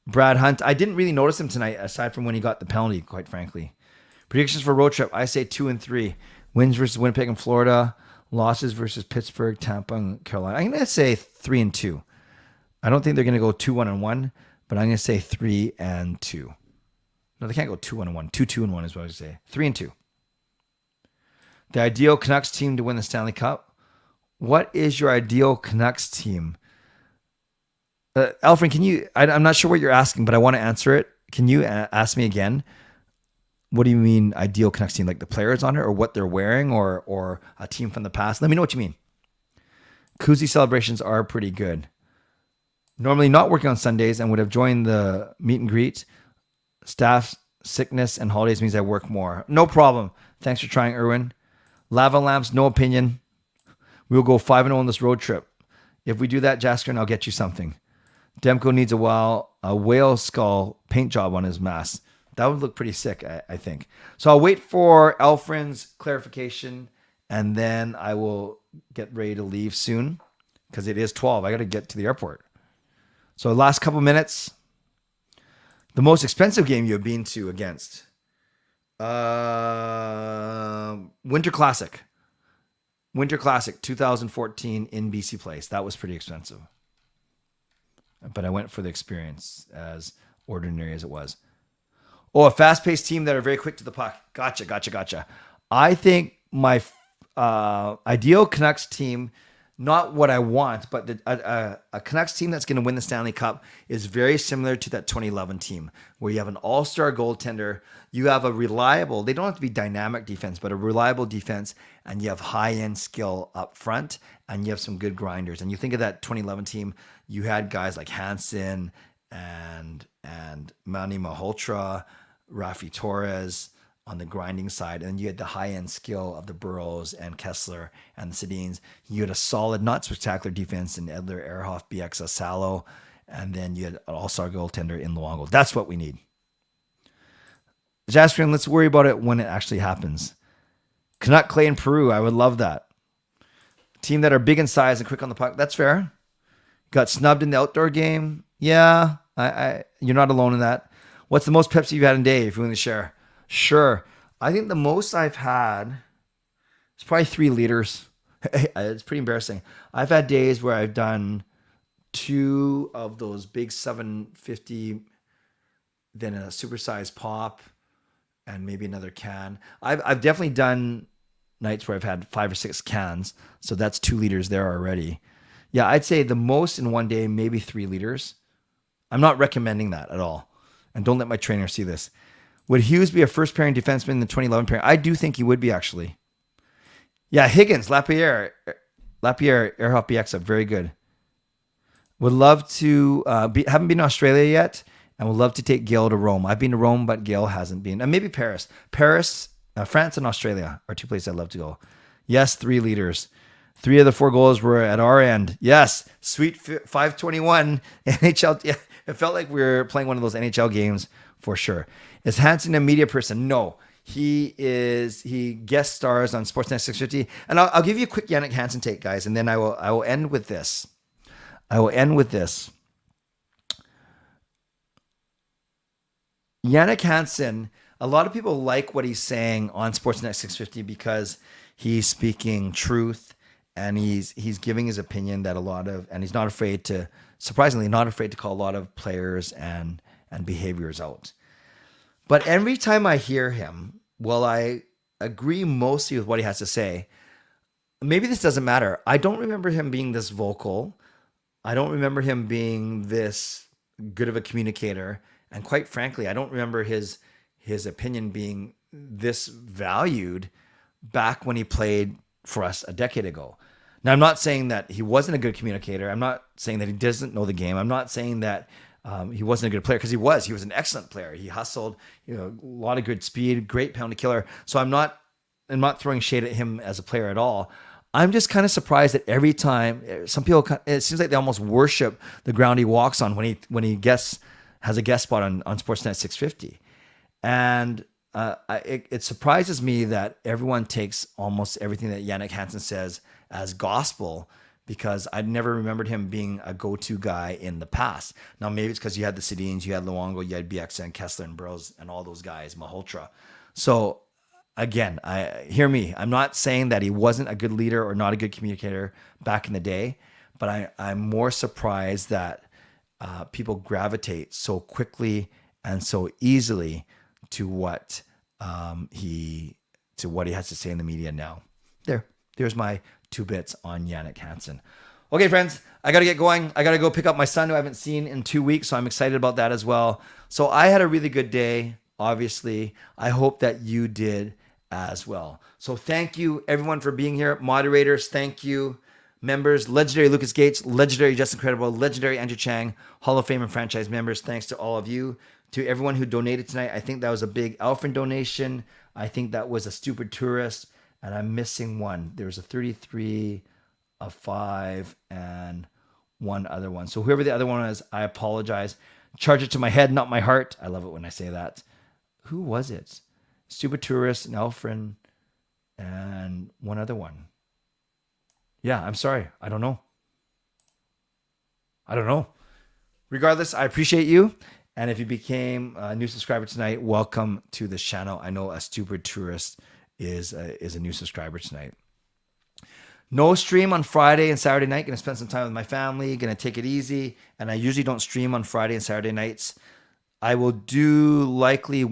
Brad Hunt. I didn't really notice him tonight, aside from when he got the penalty, quite frankly. Predictions for road trip. I say 2 and 3. Wins versus Winnipeg and Florida. Losses versus Pittsburgh, Tampa, and Carolina. I'm going to say 3 and 2. I don't think they're going to go 2-1-1, but I'm going to say 3 and 2. No, they can't go 2-1-1. 2-2-1 is what I would say. 3 and 2. The ideal Canucks team to win the Stanley Cup. What is your ideal Canucks team? Elfren, can you? I'm not sure what you're asking, but I want to answer it. Can you ask me again? What do you mean ideal Canucks team? Like the players on it, or what they're wearing, or a team from the past? Let me know what you mean. Kuzi celebrations are pretty good. Normally not working on Sundays and would have joined the meet and greet. Staff sickness and holidays means I work more. No problem. Thanks for trying, Erwin. Lava lamps, no opinion. We'll go 5-0 on this road trip. If we do that, Jaskrin, I'll get you something. Demko needs a whale skull paint job on his mask. That would look pretty sick, I think. So I'll wait for Elfren's clarification, and then I will get ready to leave soon because it is 12. I got to get to the airport. So last couple minutes. The most expensive game you have been to against? Winter Classic. Winter Classic 2014 in BC Place. That was pretty expensive. But I went for the experience, as ordinary as it was. Oh, a fast-paced team that are very quick to the puck. Gotcha. I think my ideal Canucks team, not what I want, but a Canucks team that's going to win the Stanley Cup is very similar to that 2011 team, where you have an all-star goaltender, you have a reliable, they don't have to be dynamic defense, but a reliable defense, and you have high-end skill up front, and you have some good grinders. And you think of that 2011 team, you had guys like Hansen and Manny Malhotra, Rafi Torres on the grinding side, and you had the high-end skill of the Burrows and Kessler and the Sedins. You had a solid, not spectacular defense in Edler, Ehrhoff, BX Salo, and then you had an all-star goaltender in Luongo. That's what we need. Jaspian, let's worry about it when it actually happens. Canuck Clay in Peru, I would love that. Team that are big in size and quick on the puck, that's fair. Got snubbed in the outdoor game. Yeah, you're not alone in that. What's the most Pepsi you've had in a day, if you want to share? Sure. I think the most I've had is probably 3 liters. It's pretty embarrassing. I've had days where I've done 2 of those big 750, then a supersized pop, and maybe another can. I've definitely done nights where I've had 5 or 6 cans. So that's 2 liters there already. Yeah, I'd say the most in one day, maybe 3 liters. I'm not recommending that at all. And don't let my trainer see this. Would Hughes be a first pairing defenseman in the 2011 pairing? I do think he would be, actually. Yeah, Higgins, Lapierre, Ehrhoff, BX, very good. Would love to, haven't been to Australia yet, and would love to take Gail to Rome. I've been to Rome, but Gail hasn't been. And maybe Paris. France and Australia are 2 places I'd love to go. Yes, 3 liters. 3 of the 4 goals were at our end. Yes, sweet 521 NHL. Yeah, it felt like we were playing one of those NHL games for sure. Is Hansen a media person? No. He guest stars on Sportsnet 650. And I'll give you a quick Yannick Hansen take, guys, and then I will end with this. Yannick Hansen, a lot of people like what he's saying on Sportsnet 650 because he's speaking truth and he's giving his opinion and he's not afraid to, surprisingly, not afraid to call a lot of players and behaviors out. But every time I hear him, well, I agree mostly with what he has to say. Maybe this doesn't matter. I don't remember him being this vocal. I don't remember him being this good of a communicator. And quite frankly, I don't remember his opinion being this valued back when he played for us a decade ago. Now, I'm not saying that he wasn't a good communicator. I'm not saying that he doesn't know the game. I'm not saying that he wasn't a good player, because he was. He was an excellent player. He hustled, a lot of good speed, great penalty killer. So I'm not throwing shade at him as a player at all. I'm just kind of surprised that every time some people, it seems like they almost worship the ground he walks on when he has a guest spot on Sportsnet 650. And it surprises me that everyone takes almost everything that Yannick Hansen says as gospel, because I'd never remembered him being a go-to guy in the past. Now, maybe it's because you had the Sedins, you had Luongo, you had BX and Kessler and Burrows and all those guys, Malhotra. So again, hear me. I'm not saying that he wasn't a good leader or not a good communicator back in the day, but I'm more surprised that people gravitate so quickly and so easily to what he has to say in the media now. There's my 2 bits on Yannick Hansen. Okay, friends, I got to get going. I got to go pick up my son who I haven't seen in 2 weeks, so I'm excited about that as well. So I had a really good day, obviously. I hope that you did as well. So thank you, everyone, for being here. Moderators, thank you. Members, legendary Lucas Gates, legendary Justin Credible, legendary Andrew Chang, Hall of Fame and franchise members, thanks to all of you. To everyone who donated tonight, I think that was a big Elfren donation. I think that was a stupid tourist, and I'm missing one. There was a 33 a 5, and one other one. So whoever the other one is, I apologize. Charge it to my head, not my heart. I love it when I say that. Who was it? Stupid Tourist, and Elfren, and one other one. Yeah, I'm sorry. I don't know. Regardless, I appreciate you. And if you became a new subscriber tonight, welcome to this channel. I know a Stupid Tourist is a new subscriber tonight. No stream on Friday and Saturday night. Going to spend some time with my family. Going to take it easy. And I usually don't stream on Friday and Saturday nights. I will do likely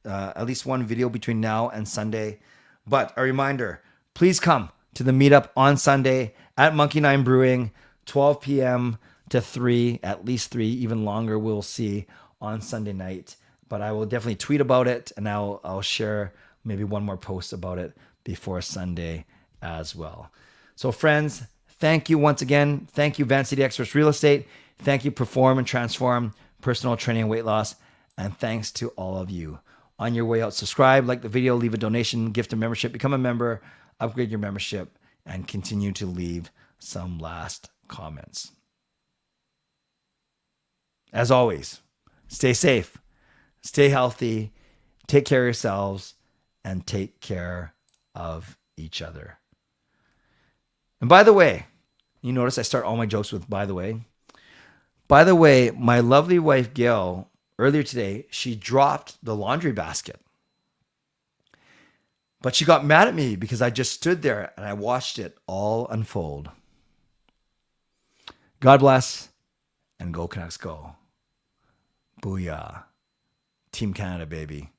at least one video between now and Sunday. But a reminder, please come to the meetup on Sunday at Monkey 9 Brewing, 12 p.m. to 3, at least 3, even longer, we'll see on Sunday night. But I will definitely tweet about it, and I'll share maybe one more post about it before Sunday as well. So friends, thank you once again. Thank you, Van City Experts Real Estate. Thank you, Perform and Transform, Personal Training and Weight Loss. And thanks to all of you. On your way out, subscribe, like the video, leave a donation, gift a membership, become a member, upgrade your membership, and continue to leave some last comments. As always, stay safe, stay healthy, take care of yourselves, and take care of each other. And by the way, you notice I start all my jokes with by the way. By the way, my lovely wife, Gail, earlier today, she dropped the laundry basket. But she got mad at me because I just stood there and I watched it all unfold. God bless, and go Canucks go. Booyah. Team Canada, baby.